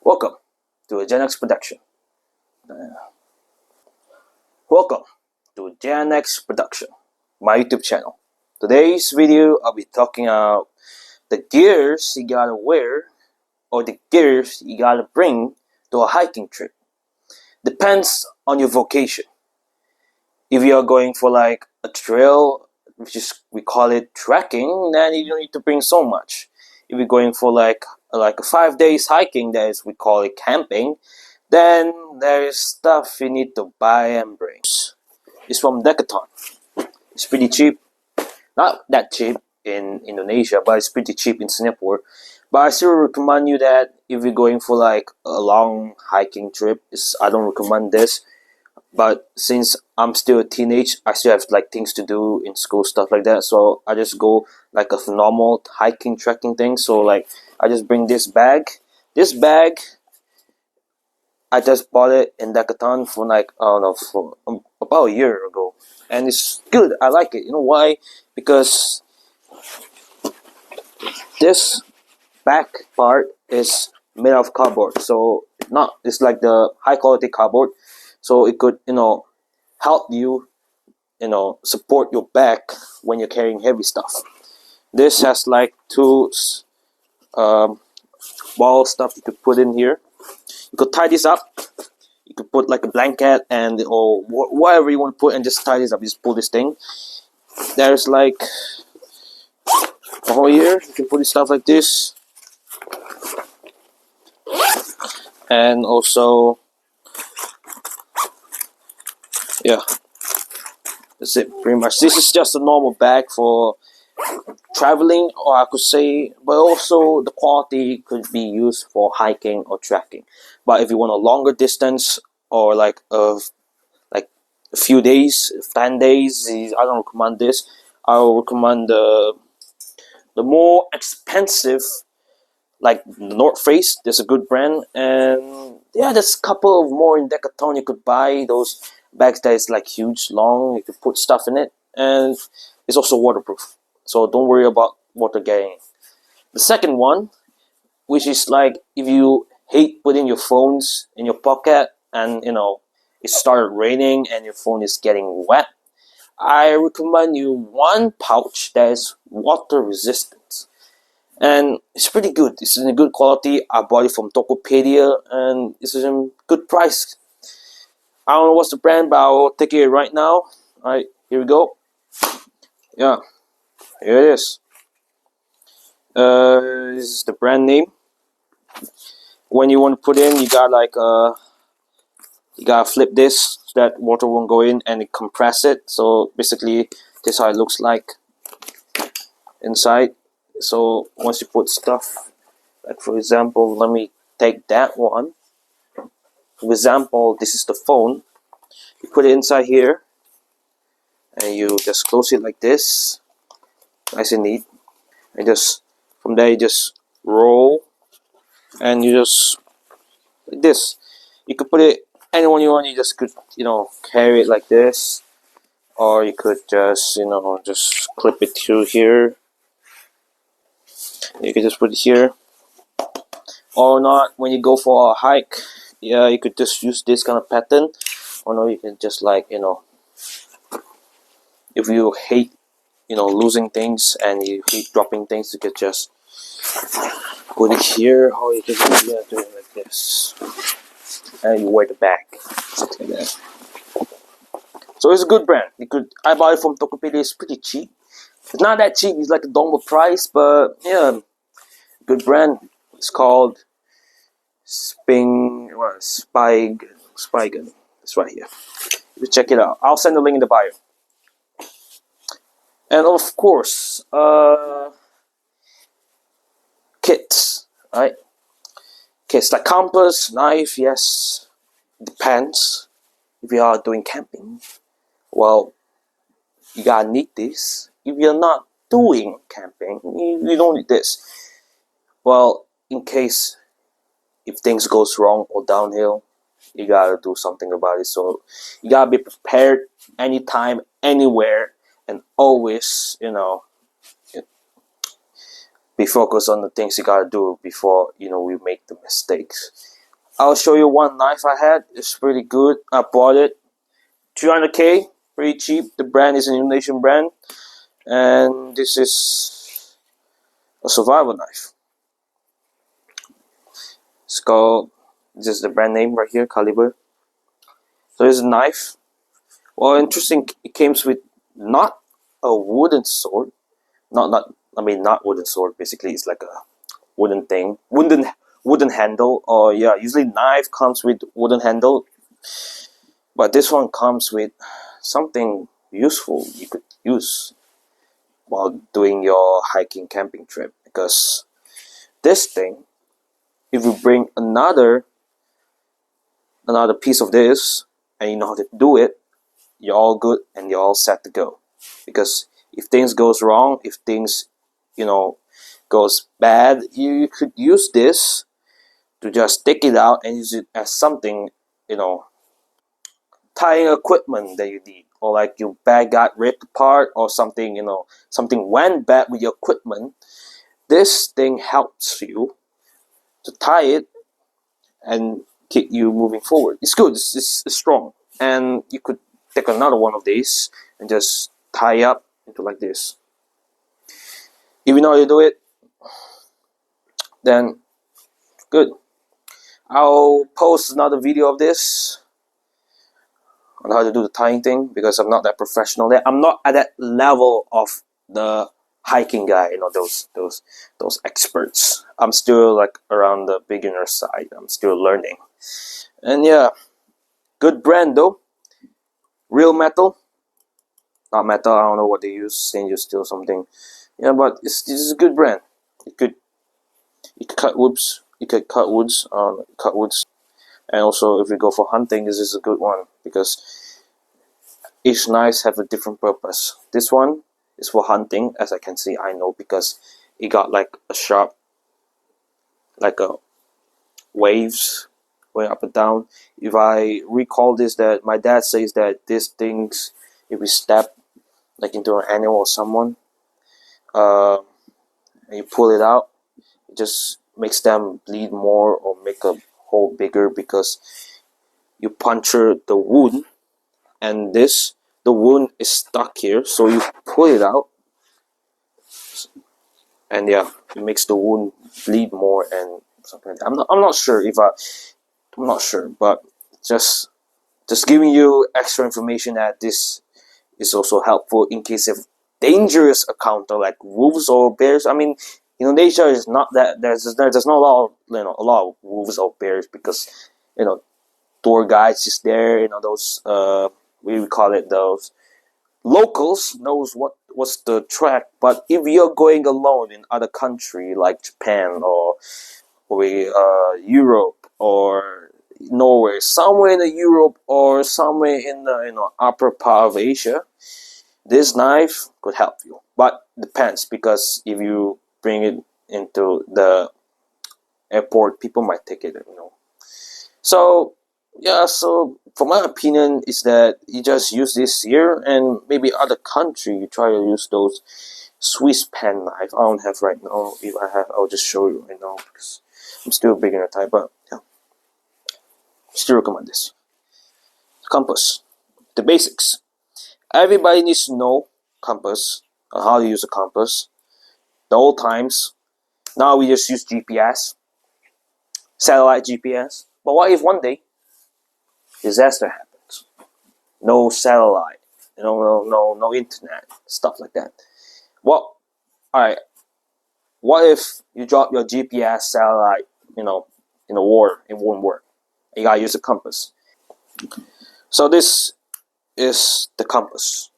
Welcome to a Gen X production. Welcome to Gen X Production, my YouTube channel. Today's video, I'll be talking about the gears you gotta wear or the gears you gotta bring to a hiking trip. Depends on your vocation. If you're going for like a trail, which is we call it trekking, then you don't need to bring so much. If you're going for like a 5 days hiking, that is we call it camping, then there is stuff you need to buy and bring. It's from Decathlon. It's pretty cheap. Not that cheap in Indonesia, but it's pretty cheap in Singapore. But I still recommend you that if you're going for like a long hiking trip, I don't recommend this. But since I'm still a teenage, I still have like things to do in school, stuff like that. So I just go like a normal hiking, trekking thing. So like I just bring this bag. This bag, I just bought it in Decathlon for like I don't know for about a year ago, and it's good. I like it. You know why? Because this back part is made of cardboard, so it's like the high quality cardboard, so it could help you support your back when you're carrying heavy stuff. This has like two ball stuff you could put in here. You could tie this up. You could put like a blanket or whatever you want to put and just tie this up. You just pull this thing. There's like over here. You can put this stuff like this. And also, yeah, that's it pretty much. This is just a normal bag for traveling, or I could say, but also the quality could be used for hiking or trekking. But if you want a longer distance or like a few days, 10 days, I don't recommend this. I will recommend the more expensive, like North Face. There's a good brand, and yeah, there's a couple of more in Decathlon. You could buy those bags that is like huge, long. You could put stuff in it, and it's also waterproof. So don't worry about water getting. The second one, which is like if you hate putting your phones in your pocket and it started raining and your phone is getting wet, I recommend you one pouch that is water resistant. And it's pretty good. It's in a good quality. I bought it from Tokopedia and it's in good price. I don't know what's the brand, but I'll take it right now. Alright, here we go. Yeah, here it is. This is the brand name. When you want to put in, you gotta flip this so that water won't go in and it compress it. So basically, this is how it looks like inside. So once you put stuff, like for example, let me take that one. For example, this is the phone. You put it inside here, and you just close it like this, nice and neat. And just from there, you just roll, and you just like this. You could put it anyone you want. You just could carry it like this, or you could just just clip it through here. You could just put it here, or not. When you go for a hike, yeah, you could just use this kind of pattern, or no, you can just if you hate losing things and you hate dropping things, you could just put it here, or you could do it like this, and you wear the bag, something like that. So it's a good brand. I bought it from Tokopedia. It's pretty cheap. It's not that cheap. It's like a normal price, but yeah, good brand. It's called Spigen. It's right here. You check it out. I'll send the link in the bio. And of course, kits, right? Kits like compass, knife. Yes, depends. If you are doing camping, well, you gotta need this. If you're not doing camping, you don't need this. Well, in case if things goes wrong or downhill, you gotta do something about it. So you gotta be prepared anytime, anywhere, and always, be focused on the things you gotta do before we make the mistakes. I'll show you one knife I had. It's pretty good. I bought it 300k, pretty cheap. The brand is an Indonesian brand, and this is a survival knife. It's called, this is the brand name right here, Caliber. So it's a knife. Well, interesting. It comes with not a wooden sword, not wooden sword. Basically, it's like a wooden thing, wooden handle. Or yeah, usually knife comes with wooden handle, but this one comes with something useful you could use while doing your hiking camping trip. Because this thing, if you bring another piece of this and you know how to do it, you're all good and you're all set to go. Because if things goes wrong, if things, goes bad, you could use this to just take it out and use it as something, tying equipment that you need, or like your bag got ripped apart or something, something went bad with your equipment. This thing helps you to tie it and keep you moving forward. It's good. It's strong, and you could take another one of these and just tie up into like this. If you know how to do it, then good. I'll post another video of this on how to do the tying thing, because I'm not that professional there. I'm not at that level of the hiking guy, those experts. I'm still like around the beginner side. I'm still learning. And yeah, good brand though. Real metal. Not metal, I don't know what they use, stainless steel something. Yeah, but this is a good brand. You could cut woods. You could cut woods. And also, if you go for hunting, this is a good one, because each knife have a different purpose. This one is for hunting, as I can see. I know because it got like a sharp, like a waves going up and down. If I recall this, that my dad says that these things, if we step like into an animal or someone, and you pull it out, it just makes them bleed more or make a hole bigger, because you puncture the wound, and the wound is stuck here, so you pull it out, and yeah, it makes the wound bleed more and something like that. I'm not sure I'm not sure, but just giving you extra information that this is also helpful in case of dangerous encounter like wolves or bears. I mean, Indonesia is not that there's not a lot of a lot of wolves or bears, because tour guides is there. Those we call it those locals knows what's the track. But if you're going alone in other country like Japan or Europe or Norway, somewhere in the Europe or somewhere in the upper part of Asia, this knife could help you. But depends, because if you bring it into the airport, people might take it. So yeah, so for my opinion is that you just use this here, and maybe other country you try to use those Swiss pen knife. I don't have right now. If I have, I'll just show you right now, because I'm still a beginner type. But yeah, still recommend this. Compass, the basics. Everybody needs to know compass, how to use a compass. The old times. Now we just use GPS, satellite GPS. But what if one day disaster happens? No satellite, no internet, stuff like that. Well, all right. What if you drop your GPS satellite, in a war? It won't work. You gotta use a compass. So this is the compass.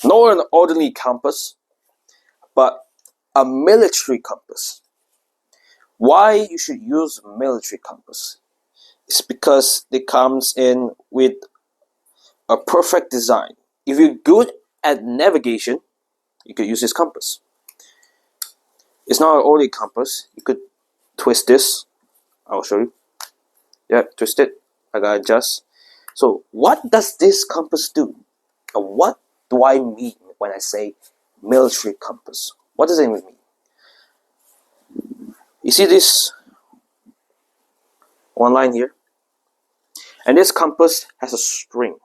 Not an ordinary compass, but a military compass. Why you should use a military compass? It's because it comes in with a perfect design. If you're good at navigation, you could use this compass. It's not an ordinary compass. You could twist this. I'll show you. Yeah, twist it. I gotta adjust. So what does this compass do? And what do I mean when I say military compass? What does it mean? You see this one line here, and this compass has a string,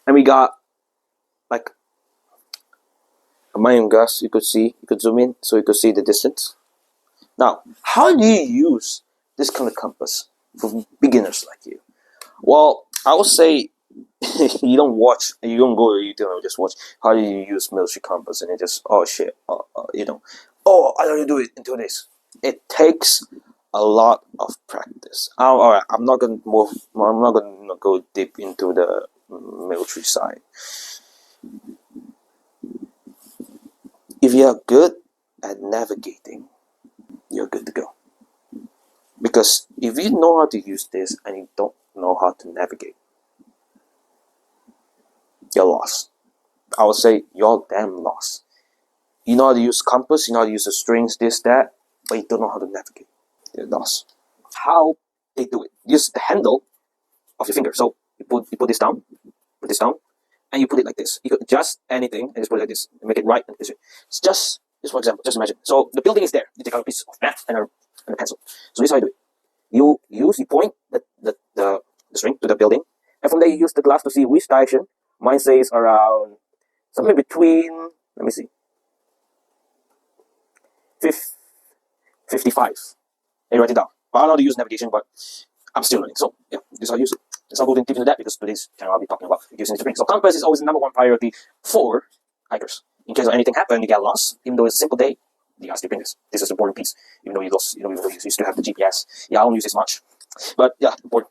and we got like a magnifying glass. You could zoom in so you could see the distance. Now, how do you use this kind of compass for beginners like you? Well, I would say you don't go to YouTube and just watch how do you use military compass and you just oh shit, oh I don't do it into this. It takes a lot of practice. All right, I'm not gonna go deep into the military side. If you are good at navigating, you're good to go. Because if you know how to use this and you don't know how to navigate, you're lost. I would say you're damn lost. You know how to use compass, you know how to use the strings, this, that, but you don't know how to navigate. You're lost. How they do it? Use the handle of your finger. So you put this down, and you put it like this. You could adjust anything and just put it like this. And make it right and this way. It's just for example, just imagine. So the building is there. You take out a piece of mat and a pencil. So this is how you do it. You point the string to the building, and from there you use the glass to see which direction. Mine says around somewhere between, let me see, 55. And you write it down. But I don't know how to use navigation, but I'm still learning. So yeah, this is how I use it. Let's not go deep into that because today's channel I'll be talking about using the string. So compass is always the number one priority for hikers. In case of anything happen, you get lost, even though it's a simple day, you gotta still bring this. This is an important piece. Even though you lost, even though you still have the GPS. Yeah, I don't use this much. But yeah, important.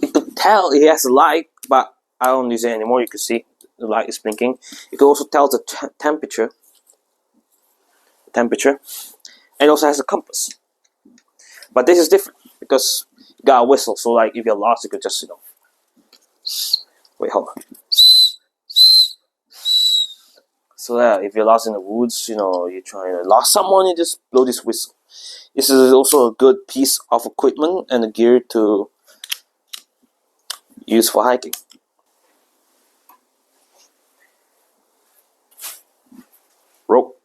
It could tell it has a light, but I don't use it anymore. You can see the light is blinking. It could also tell the temperature. And it also has a compass. But this is different because you got a whistle. So like if you're lost, you could just wait, hold on. So yeah, if you're lost in the woods, you're trying to lost someone, you just blow this whistle. This is also a good piece of equipment and a gear to use for hiking. Rope.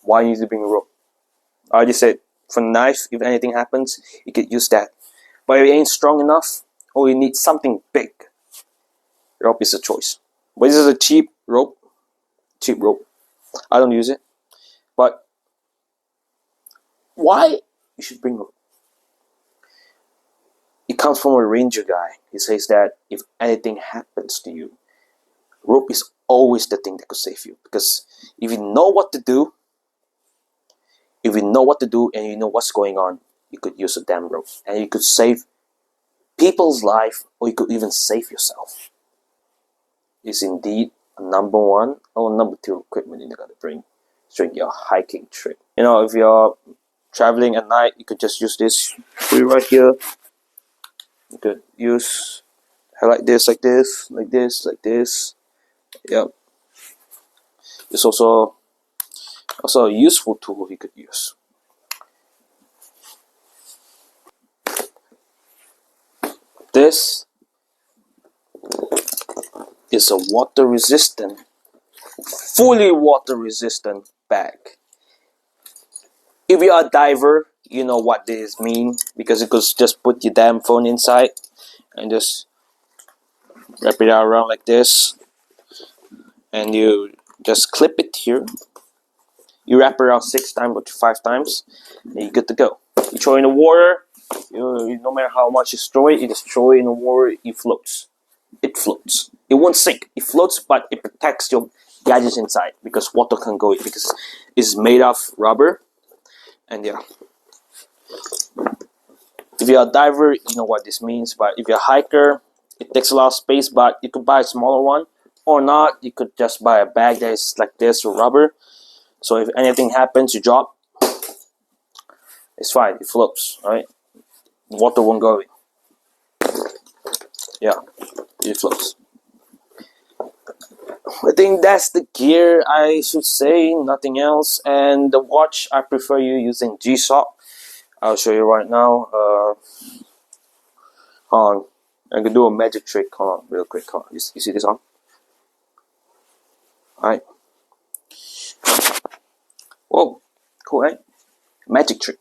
Why you need to bring a rope? I already said, for knife, if anything happens, you could use that. But if it ain't strong enough, or you need something big, rope is a choice. But this is a cheap rope. I don't use it. But why you should bring rope? It comes from a ranger guy. He says that if anything happens to you, rope is always the thing that could save you. Because if you know what to do, and you know what's going on, you could use a damn rope. And you could save people's life, or you could even save yourself. It's indeed a number one or number two equipment you gotta bring during your hiking trip. If you're traveling at night, you could just use this. Put it right here. You could use like this. Yep. It's also a useful tool you could use. This is a fully water resistant bag. If you are a diver, you know what this means because you could just put your damn phone inside and just wrap it around like this, and you just clip it here. You wrap it around 6 times or 5 times, and you're good to go. You throw it in the water. No matter how much you throw it, you just throw it in the water. It floats. It won't sink. It floats, but it protects your gadgets inside because water can go in because it's made of rubber. And yeah, if you're a diver, you know what this means. But if you're a hiker, it takes a lot of space. But you could buy a smaller one, or not. You could just buy a bag that is like this with rubber. So if anything happens, you drop. It's fine. It floats. Right? Water won't go in. Yeah, it floats. I think that's the gear I should say, nothing else. And the watch, I prefer you using G-Shock. I'll show you right now. Hold on. I can do a magic trick. Hold on, real quick. Hold on. You see this on? Alright. Whoa. Cool, right? Magic trick.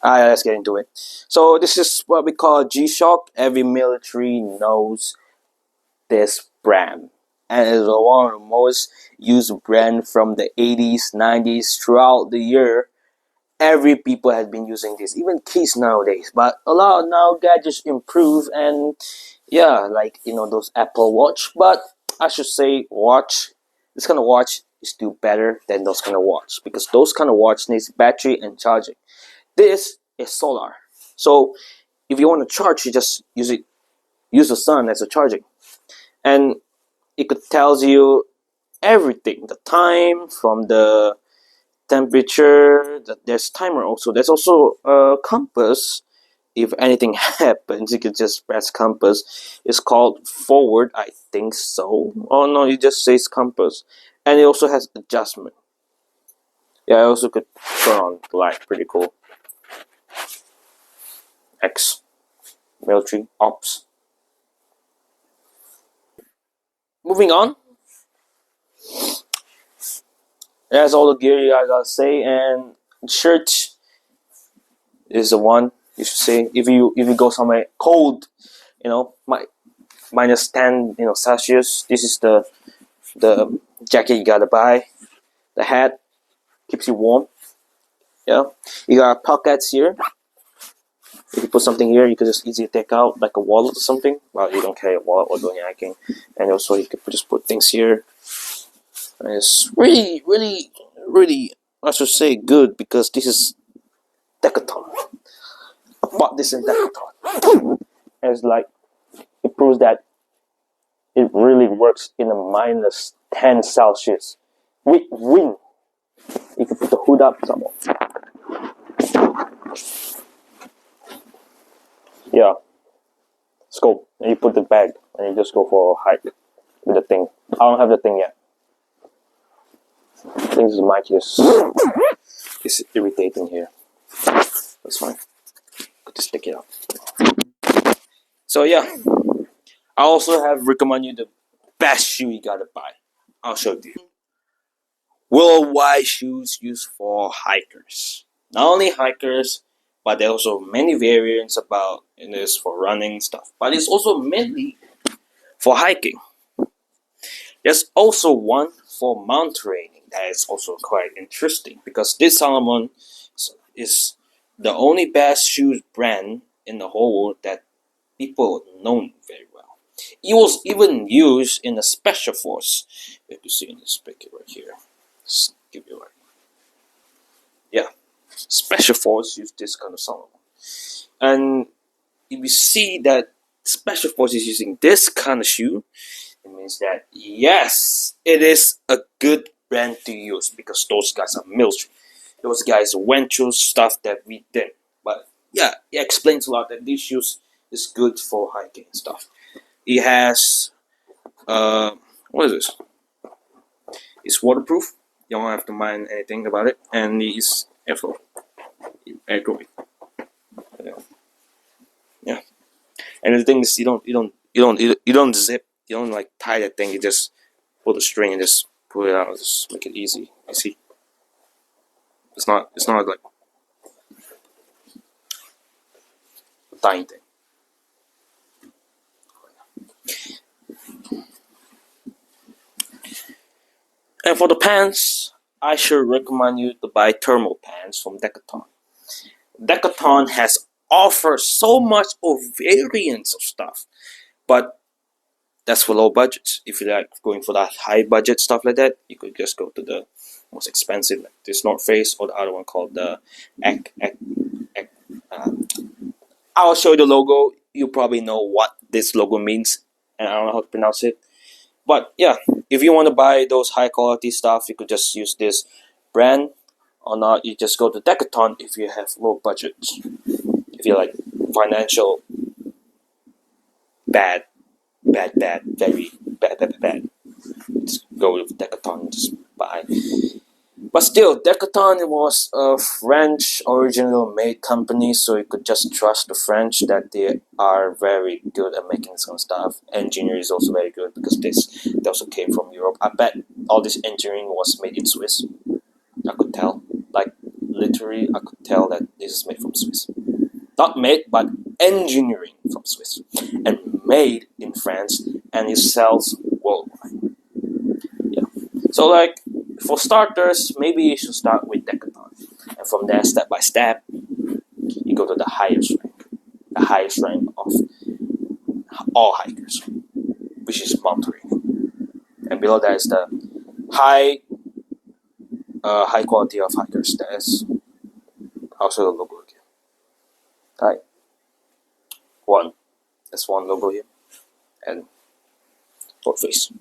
Let's get into it. So this is what we call G-Shock. Every military knows this brand, and it's one of the most used brand from the 80s, 90s throughout the year. Every people has been using this, even kids nowadays. But a lot now gadgets improve, and yeah, like those Apple Watch. But I should say watch. This kind of watch is still better than those kind of watch because those kind of watch needs battery and charging. This is solar. So if you want to charge, you just use the sun as a charging, and it could tells you everything, the time from the temperature. There's timer also. There's also a compass. If anything happens, you can just press compass. It's called forward, I think so. Oh no, it just says compass, and it also has adjustment. Yeah, I also could turn on the light. Pretty cool. X military ops. Moving on. That's all the gear I gotta say, and shirt is the one you should say if you go somewhere cold, minus 10 Celsius. This is the jacket you gotta buy. The hat keeps you warm. Yeah, you got pockets here. If you put something here, you could just easily take out like a wallet or something. Well, you don't carry a wallet or doing hiking, and also you could just put things here. And it's really, really, really, I should say good because this is Decathlon. I bought this in Decathlon. And it's like it proves that it really works in a minus 10 Celsius with wind. You can put the hood up some more. Yeah. Scope. And you put the bag and you just go for a hike with the thing. I don't have the thing yet. I think this mic is irritating here. That's fine. Could just stick it out. So yeah. I also have recommend you the best shoe you gotta buy. I'll show you. Worldwide shoes used for hikers. Not only hikers, but there are also many variants about in this for running stuff. But it's also mainly for hiking. There's also one for mountaineering that is also quite interesting because this Salomon is the only best shoes brand in the whole world that people know very well. It was even used in the special force. If you see in this picture right here, just give you right. Yeah, special force use this kind of Salomon, and if you see that special force is using this kind of shoe, it means that yes, it is a good brand to use because those guys are military. Those guys went through stuff that we did. But yeah, it explains a lot that these shoes is good for hiking and stuff. It has what is this? It's waterproof. You don't have to mind anything about it, and it's airflow, airflow. Yeah. And the thing is, you don't zip. You don't like tie that thing. You just pull the string and just pull it out. Just make it easy. You see, it's not like a tiny thing. And for the pants, I should recommend you to buy thermal pants from Decathlon. Decathlon has offered so much of variants of stuff, but that's for low budgets. If you like going for that high budget stuff like that, you could just go to the most expensive, like this North Face, or the other one called the Ek. Uh, I'll show you the logo. You probably know what this logo means, and I don't know how to pronounce it. But yeah, if you want to buy those high quality stuff, you could just use this brand, or not. You just go to Decathlon if you have low budget. If you like financial bad, very bad. Just go with Decathlon and just buy. But still, Decathlon was a French original made company, so you could just trust the French that they are very good at making some stuff. Engineering is also very good because they also came from Europe. I bet all this engineering was made in Swiss. I could tell. Like literally I could tell that this is made from Swiss. Not made, but engineering from Swiss, and made in France, and it sells worldwide. Yeah. So like for starters, maybe you should start with Decathlon, and from there, step by step, you go to the highest rank of all hikers, which is mountaineering, and below that is the high high quality of hikers. That is also the logo again. Right, one. That's one logo here, and North Face.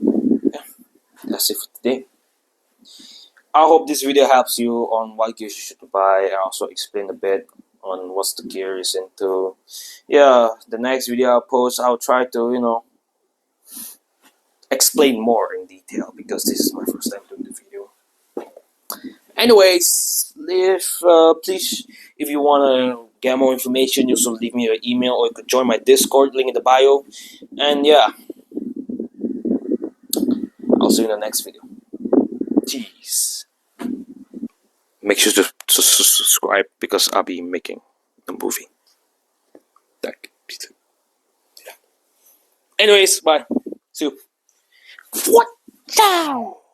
Yeah, that's it for today. I hope this video helps you on what gears you should buy, and also explain a bit on what's the gear is into. Yeah, the next video I'll post, I'll try to explain more in detail because this is my first time doing the video. Anyways, if please, if you wanna get more information, you also leave me your email or you could join my Discord link in the bio. And yeah, I'll see you in the next video. Jeez. Make sure to subscribe because I'll be making a movie. Anyways, bye. See you. What? Ciao.